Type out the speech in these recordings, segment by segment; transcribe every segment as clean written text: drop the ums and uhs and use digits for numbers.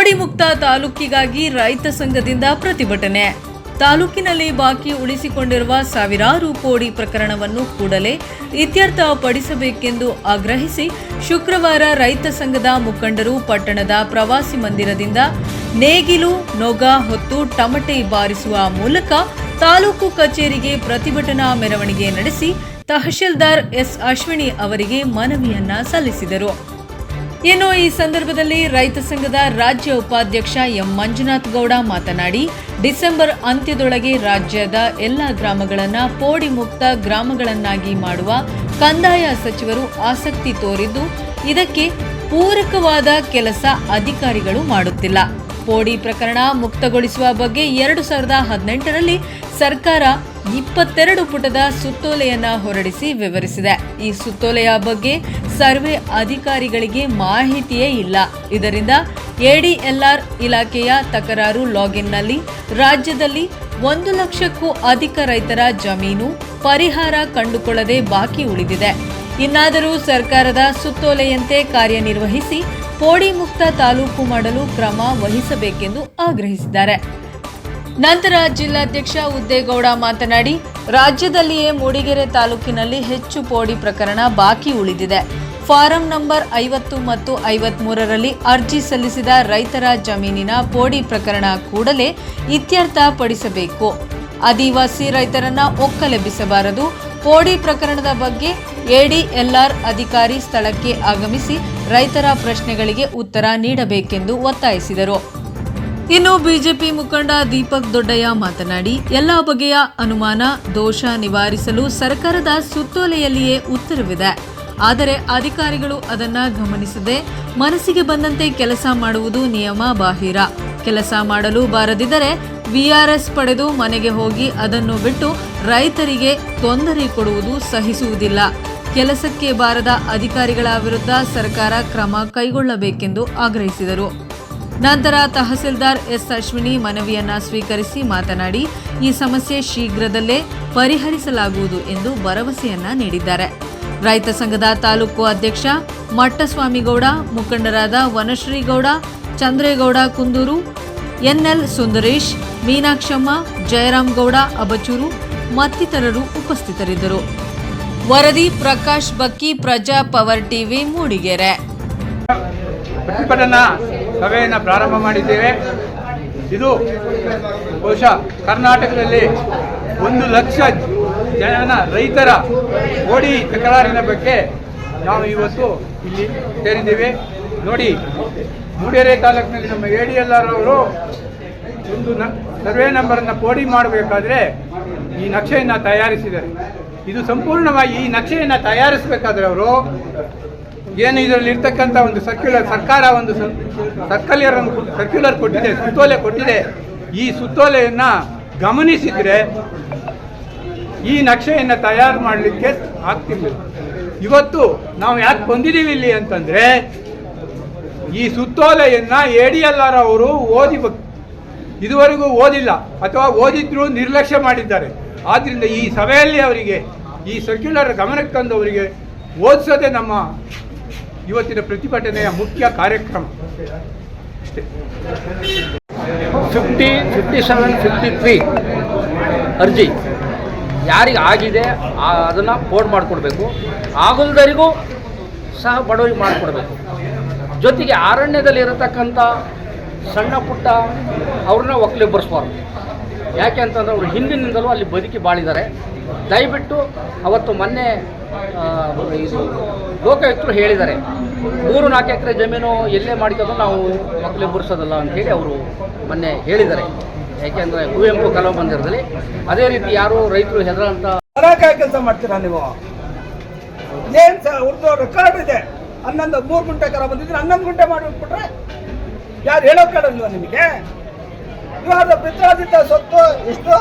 ಪೋಡಿ ಮುಕ್ತ ತಾಲೂಕಿಗಾಗಿ ರೈತ ಸಂಘದಿಂದ ಪ್ರತಿಭಟನೆ. ತಾಲೂಕಿನಲ್ಲಿ ಬಾಕಿ ಉಳಿಸಿಕೊಂಡಿರುವ ಸಾವಿರಾರು ಪೋಡಿ ಪ್ರಕರಣವನ್ನು ಕೂಡಲೇ ಇತ್ಯರ್ಥಪಡಿಸಬೇಕೆಂದು ಆಗ್ರಹಿಸಿ ಶುಕ್ರವಾರ ರೈತ ಸಂಘದ ಮುಖಂಡರು ಪಟ್ಟಣದ ಪ್ರವಾಸಿ ಮಂದಿರದಿಂದ ನೇಗಿಲು ನೊಗ ಹೊತ್ತು ಟಮಟೆ ಬಾರಿಸುವ ಮೂಲಕ ತಾಲೂಕು ಕಚೇರಿಗೆ ಪ್ರತಿಭಟನಾ ಮೆರವಣಿಗೆ ನಡೆಸಿ ತಹಶೀಲ್ದಾರ್ ಎಸ್ ಅಶ್ವಿನಿ ಅವರಿಗೆ ಮನವಿಯನ್ನ ಸಲ್ಲಿಸಿದರು. ಇನ್ನು ಈ ಸಂದರ್ಭದಲ್ಲಿ ರೈತ ಸಂಘದ ರಾಜ್ಯ ಉಪಾಧ್ಯಕ್ಷ ಎಂ ಮಂಜುನಾಥ್ ಗೌಡ ಮಾತನಾಡಿ, ಡಿಸೆಂಬರ್ ಅಂತ್ಯದೊಳಗೆ ರಾಜ್ಯದ ಎಲ್ಲ ಗ್ರಾಮಗಳನ್ನು ಪೋಡಿ ಮುಕ್ತ ಗ್ರಾಮಗಳನ್ನಾಗಿ ಮಾಡುವ ಕಂದಾಯ ಸಚಿವರು ಆಸಕ್ತಿ ತೋರಿದ್ದು, ಇದಕ್ಕೆ ಪೂರಕವಾದ ಕೆಲಸ ಅಧಿಕಾರಿಗಳು ಮಾಡುತ್ತಿಲ್ಲ. ಪೋಡಿ ಪ್ರಕರಣ ಮುಕ್ತಗೊಳಿಸುವ ಬಗ್ಗೆ 2018ರಲ್ಲಿ ಸರ್ಕಾರ 22 ಪುಟದ ಸುತ್ತೋಲೆಯನ್ನ ಹೊರಡಿಸಿ ವಿವರಿಸಿದೆ. ಈ ಸುತ್ತೋಲೆಯ ಬಗ್ಗೆ ಸರ್ವೆ ಅಧಿಕಾರಿಗಳಿಗೆ ಮಾಹಿತಿಯೇ ಇಲ್ಲ. ಇದರಿಂದ ಎಡಿಎಲ್ಆರ್ ಇಲಾಖೆಯ ತಕರಾರು ಲಾಗಿನ್ನಲ್ಲಿ ರಾಜ್ಯದಲ್ಲಿ 1 ಲಕ್ಷಕ್ಕೂ ಅಧಿಕ ರೈತರ ಜಮೀನು ಪರಿಹಾರ ಕಂಡುಕೊಳ್ಳದೆ ಬಾಕಿ ಉಳಿದಿದೆ. ಇನ್ನಾದರೂ ಸರ್ಕಾರದ ಸುತ್ತೋಲೆಯಂತೆ ಕಾರ್ಯನಿರ್ವಹಿಸಿ ಪೋಡಿ ಮುಕ್ತ ತಾಲೂಕು ಮಾಡಲು ಕ್ರಮ ವಹಿಸಬೇಕೆಂದು ಆಗ್ರಹಿಸಿದ್ದಾರೆ. ನಂತರ ಜಿಲ್ಲಾಧ್ಯಕ್ಷ ಉದ್ದೇಗೌಡ ಮಾತನಾಡಿ, ರಾಜ್ಯದಲ್ಲಿಯೇ ಮೂಡಿಗೆರೆ ತಾಲೂಕಿನಲ್ಲಿ ಹೆಚ್ಚು ಪೋಡಿ ಪ್ರಕರಣ ಬಾಕಿ ಉಳಿದಿದೆ. ಫಾರಂ ನಂಬರ್ 50 ಮತ್ತು 53ರಲ್ಲಿ ಅರ್ಜಿ ಸಲ್ಲಿಸಿದ ರೈತರ ಜಮೀನಿನ ಪೋಡಿ ಪ್ರಕರಣ ಕೂಡಲೇ ಇತ್ಯರ್ಥಪಡಿಸಬೇಕು. ಆದಿವಾಸಿ ರೈತರನ್ನ ಒಕ್ಕಲೆಬ್ಬಿಸಬಾರದು. ಪೋಡಿ ಪ್ರಕರಣದ ಬಗ್ಗೆ ಎಡಿಎಲ್ಆರ್ ಅಧಿಕಾರಿ ಸ್ಥಳಕ್ಕೆ ಆಗಮಿಸಿ ರೈತರ ಪ್ರಶ್ನೆಗಳಿಗೆ ಉತ್ತರ ನೀಡಬೇಕೆಂದು ಒತ್ತಾಯಿಸಿದರು. ಇನ್ನು ಬಿಜೆಪಿ ಮುಖಂಡ ದೀಪಕ್ ದೊಡ್ಡಯ್ಯ ಮಾತನಾಡಿ, ಎಲ್ಲ ಬಗೆಯ ಅನುಮಾನ ದೋಷ ನಿವಾರಿಸಲು ಸರ್ಕಾರದ ಸುತ್ತೋಲೆಯಲ್ಲಿಯೇ ಉತ್ತರವಿದೆ. ಆದರೆ ಅಧಿಕಾರಿಗಳು ಅದನ್ನ ಗಮನಿಸದೆ ಮನಸ್ಸಿಗೆ ಬಂದಂತೆ ಕೆಲಸ ಮಾಡುವುದು ನಿಯಮ ಬಾಹಿರ. ಕೆಲಸ ಮಾಡಲು ಬಾರದಿದ್ದರೆ ವಿಆರ್ಎಸ್ ಪಡೆದು ಮನೆಗೆ ಹೋಗಿ ಅದನ್ನು ಬಿಟ್ಟು ರೈತರಿಗೆ ತೊಂದರೆ ಕೊಡುವುದು ಸಹಿಸುವುದಿಲ್ಲ. ಕೆಲಸಕ್ಕೆ ಬಾರದ ಅಧಿಕಾರಿಗಳ ವಿರುದ್ಧ ಸರ್ಕಾರ ಕ್ರಮ ಕೈಗೊಳ್ಳಬೇಕೆಂದು ಆಗ್ರಹಿಸಿದರು. ನಂತರ ತಹಸೀಲ್ದಾರ್ ಎಸ್ ಅಶ್ವಿನಿ ಮನವಿಯನ್ನ ಸ್ವೀಕರಿಸಿ ಮಾತನಾಡಿ, ಈ ಸಮಸ್ಯೆ ಶೀಘ್ರದಲ್ಲೇ ಪರಿಹರಿಸಲಾಗುವುದು ಎಂದು ಭರವಸೆಯನ್ನ ನೀಡಿದ್ದಾರೆ. ರೈತ ಸಂಘದ ತಾಲೂಕು ಅಧ್ಯಕ್ಷ ಮಟ್ಟಸ್ವಾಮಿಗೌಡ, ಮುಖಂಡರಾದ ವನಶ್ರೀಗೌಡ, ಚಂದ್ರೇಗೌಡ ಕುಂದೂರು, ಎನ್ಎಲ್ ಸುಂದರೇಶ್, ಮೀನಾಕ್ಷಮ್ಮ, ಜಯರಾಮ್ ಗೌಡ ಅಬಚೂರು ಮತ್ತಿತರರು ಉಪಸ್ಥಿತರಿದ್ದರು. ವರದಿ ಪ್ರಕಾಶ್ ಬಕ್ಕಿ, ಪ್ರಜಾ ಪವರ್ ಟಿವಿ, ಮೂಡಿಗೆರೆ. ಪ್ರತಿಭಟನಾ ಸಭೆಯನ್ನು ಪ್ರಾರಂಭ ಮಾಡಿದ್ದೇವೆ. ಇದು ಬಹುಶಃ ಕರ್ನಾಟಕದಲ್ಲಿ 1 ಲಕ್ಷ ಜನ ರೈತರ ಪೋಡಿ ತಕರಾರಿನ ಬಗ್ಗೆ ನಾವು ಇವತ್ತು ಇಲ್ಲಿ ಸೇರಿದ್ದೇವೆ. ನೋಡಿ, ಮೂಡಿಗೆರೆ ತಾಲೂಕಿನಲ್ಲಿ ನಮ್ಮ ಎಡಿಎಲ್ಆರ್ ಅವರು ಒಂದು ಸರ್ವೆ ನಂಬರನ್ನು ಪೋಡಿ ಮಾಡಬೇಕಾದ್ರೆ ಈ ನಕ್ಷೆಯನ್ನು ತಯಾರಿಸಿದ್ದಾರೆ. ಇದು ಸಂಪೂರ್ಣವಾಗಿ ಈ ನಕ್ಷೆಯನ್ನು ತಯಾರಿಸಬೇಕಾದ್ರೆ ಅವರು ಏನು ಇದರಲ್ಲಿ ಇರ್ತಕ್ಕಂಥ ಒಂದು ಸರ್ಕಾರ ಒಂದು ಸರ್ಕ್ಯುಲರ್ ಕೊಟ್ಟಿದೆ, ಸುತ್ತೋಲೆ ಕೊಟ್ಟಿದೆ. ಈ ಸುತ್ತೋಲೆಯನ್ನು ಗಮನಿಸಿದರೆ ಈ ನಕ್ಷೆಯನ್ನು ತಯಾರು ಮಾಡಲಿಕ್ಕೆ ಆಗ್ತಿಲ್ಲ. ಇವತ್ತು ನಾವು ಯಾಕೆ ಬಂದಿದ್ದೀವಿ ಇಲ್ಲಿ ಅಂತಂದರೆ, ಈ ಸುತ್ತೋಲೆಯನ್ನು ಎಡಿಎಲ್ಆರ್ ಅವರು ಇದುವರೆಗೂ ಓದಿಲ್ಲ ಅಥವಾ ಓದಿದ್ರು ನಿರ್ಲಕ್ಷ್ಯ ಮಾಡಿದ್ದಾರೆ. ಆದ್ದರಿಂದ ಈ ಸಭೆಯಲ್ಲಿ ಅವರಿಗೆ ಈ ಸರ್ಕ್ಯುಲರ್ ಗಮನಕ್ಕೆ ತಂದು ಅವರಿಗೆ ಓದಿಸೋದೇ ನಮ್ಮ ಇವತ್ತಿನ ಪ್ರತಿಭಟನೆಯ ಮುಖ್ಯ ಕಾರ್ಯಕ್ರಮ. ಅಷ್ಟೇ. 50, 57, 53 ಅರ್ಜಿ ಯಾರಿಗೆ ಆಗಿದೆ ಅದನ್ನು ಪೋರ್ಟ್ ಮಾಡಿಕೊಡ್ಬೇಕು. ಆಗಲ್ದರಿಗೂ ಸಹ ಬಡವರಿಗೆ ಮಾಡಿಕೊಡ್ಬೇಕು. ಜೊತೆಗೆ ಅರಣ್ಯದಲ್ಲಿ ಇರತಕ್ಕಂಥ ಸಣ್ಣ ಪುಟ್ಟ ಅವ್ರನ್ನ ಒಕ್ಕಲೆಬ್ಬರಿಸ್ಬಾರ್ದು. ಯಾಕೆ ಅಂತಂದರೆ ಅವರು ಹಿಂದಿನಿಂದಲೂ ಅಲ್ಲಿ ಬದುಕಿ ಬಾಳಿದ್ದಾರೆ. ದಯವಿಟ್ಟು ಅವತ್ತು ಮೊನ್ನೆ ಇದು ಲೋಕಾಯುಕ್ತರು ಹೇಳಿದ್ದಾರೆ, 3-4 ಎಕರೆ ಜಮೀನು ಎಲ್ಲೇ ಮಾಡಿಕೊಂಡು ನಾವು ಒಕ್ಕಲೆಬ್ಬರಿಸೋದಲ್ಲ ಅಂಥೇಳಿ ಅವರು ಮೊನ್ನೆ ಹೇಳಿದ್ದಾರೆ. ಯಾಕೆಂದರೆ ಕುವೆಂಪು ಕಲಾ ಮಂದಿರದಲ್ಲಿ ಅದೇ ರೀತಿ ಯಾರು ರೈತರು ಹೆದರಂತ ಕೆಲಸ ಮಾಡ್ತೀರಾ ನೀವು? ಏನು ಸರ್, ಉರ್ದು ರೆಕಾರ್ಡ್ ಇದೆ. 3 ಗುಂಟೆ ಕರ ಬಂದಿದ್ರೆ 11 ಗುಂಟೆ ಮಾಡಿಬಿಟ್ರೆ ಯಾರು ಹೇಳೋದು ಕಾಡಲ್ವ ನಿಮಗೆ? ಇವಾಗ ಪಿತ್ರಾರ್ಜಿತ ಸ್ವತ್ತು ಎಷ್ಟು?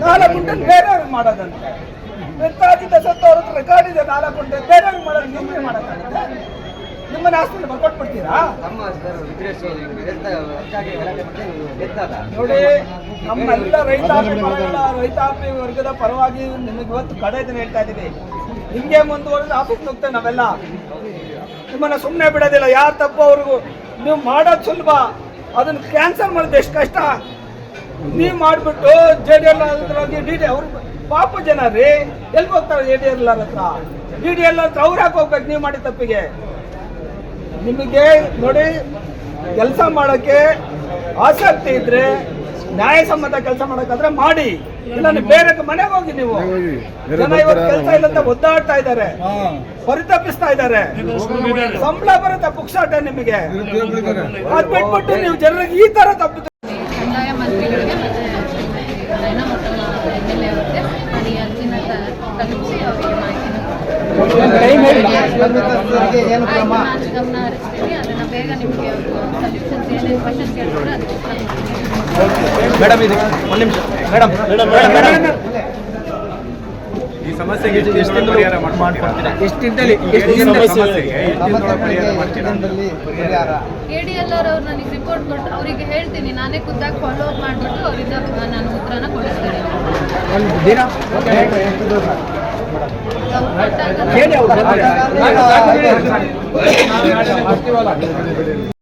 4 ಗುಂಟೆ ಬೇರೆಯವ್ರಿಗೆ ಮಾಡೋದಂತೆ. ಪಿತ್ರಾರ್ಜಿತ ಸ್ವತ್ತು ಅವ್ರ ಹತ್ರ ರೆಕಾರ್ಡ್ ಇದೆ, 4 ಗುಂಟೆ ಬೇರೆಯವ್ರಿಗೆ ಮಾಡೋದು ನಿಮಗೆ ಮಾಡೋಕ್ಕಾಗುತ್ತೆ? ನಿಮ್ಮನ್ನ ಆಸ್ತಿನ ಬರ್ಕೊಟ್ಬಿಡ್ತೀರಾ? ನೋಡಿ, ನಮ್ಮೆಲ್ಲ ರೈತಾಪಿ ವರ್ಗದ ಪರವಾಗಿ ನಿಮಗೆ ಇವತ್ತು ಕಡೆ ದಿನ ಹೇಳ್ತಾ ಇದ್ದೀವಿ. ಹಿಂಗೆ ಮುಂದುವರೆದು ಆಫೀಸ್ ಹೋಗ್ತೇವೆ ನಾವೆಲ್ಲ. ನಿಮ್ಮನ್ನ ಸುಮ್ಮನೆ ಬಿಡೋದಿಲ್ಲ. ಯಾರು ತಪ್ಪು ಅವ್ರಿಗೂ ನೀವು ಮಾಡೋದು ಸುಲಭ, ಅದನ್ನು ಕ್ಯಾನ್ಸಲ್ ಮಾಡೋದು ಎಷ್ಟು ಕಷ್ಟ. ನೀವು ಮಾಡಿಬಿಟ್ಟು JDL DD ಅವ್ರು ಪಾಪ ಜನ ರೀ, ಎಲ್ಲಿ ಹೋಗ್ತಾರೆ JDL ಹತ್ರ? DDL ಹತ್ರ ಅವ್ರು ಯಾಕೆ ಹೋಗ್ಬೇಕು ನೀವು ಮಾಡಿ ತಪ್ಪಿಗೆ? ನಿಮಗೆ ನೋಡಿ, ಕೆಲಸ ಮಾಡೋಕ್ಕೆ ಆಸಕ್ತಿ ಇದ್ರೆ, ನ್ಯಾಯಸಮ್ಮತ ಕೆಲಸ ಮಾಡೋಕ್ಕಾದ್ರೆ ಮಾಡಿ, ಇಲ್ಲ ನೀವು ಬೇರೆ ಮನೆಗೆ ಹೋಗಿ. ನೀವು ಜನ ಇವತ್ತು ಕೆಲಸ ಇಲ್ಲ ಅಂತ ಒದ್ದಾಡ್ತಾ ಇದ್ದಾರೆ, ಪರಿತಪಿಸ್ತಾ ಇದ್ದಾರೆ, ಸಂಬಳ ಬರುತ್ತೆ ಪುಕ್ಸಾಟ ನಿಮಗೆ. ಅದ್ ಬಿಟ್ಬಿಟ್ಟು ನೀವು ಜನರಿಗೆ ಈ ತರ ತಪ್ಪು ಕಂದಾಯ ಮಂತ್ರಿಗಳಿಗೆ ಮತ್ತು ಮತ್ತು MLA ಅವರಿಗೆ ನಾನು ಈ ಅರ್ಜಿನ ತಲುಪಿಸಿ ಅವರಿಗೆ ಮಾಹಿತಿನ ನಾನು ಗಮನ ಹರಿಸ್ತೀನಿ. ಅದನ್ನು ಬೇಗ ನಿಮಗೆ ಸೊಲ್ಯೂಷನ್ಸ್ ಏನೇನು ಕ್ವಶನ್ಸ್ ಕೇಳಿದ್ರೆ ಅದಕ್ಕೆ ಮೇಡಮ್ ಇದು ಒಂದು ನಿಮಿಷ ಮೇಡಮ್ ಈ ಸಮಸ್ಯೆಗೆ ಎಷ್ಟು ಪರಿಹಾರ ಮಾಡ್ಕೊಡ್ತೀರಾ? KDL ಅವ್ರು ನನಗೆ ರಿಪೋರ್ಟ್ ಕೊಟ್ಟು ಅವರಿಗೆ ಹೇಳ್ತೀನಿ, ನಾನೇ ಖುದ್ದಾಗಿ ಫಾಲೋ ಅಪ್ ಮಾಡಿಬಿಟ್ಟು ಅವರಿಂದ ನಾನು ಉತ್ತರನ ಕೊಡಿಸ್ತೀನಿ. ಅವ್ರು ಕೊಟ್ಟಾಗ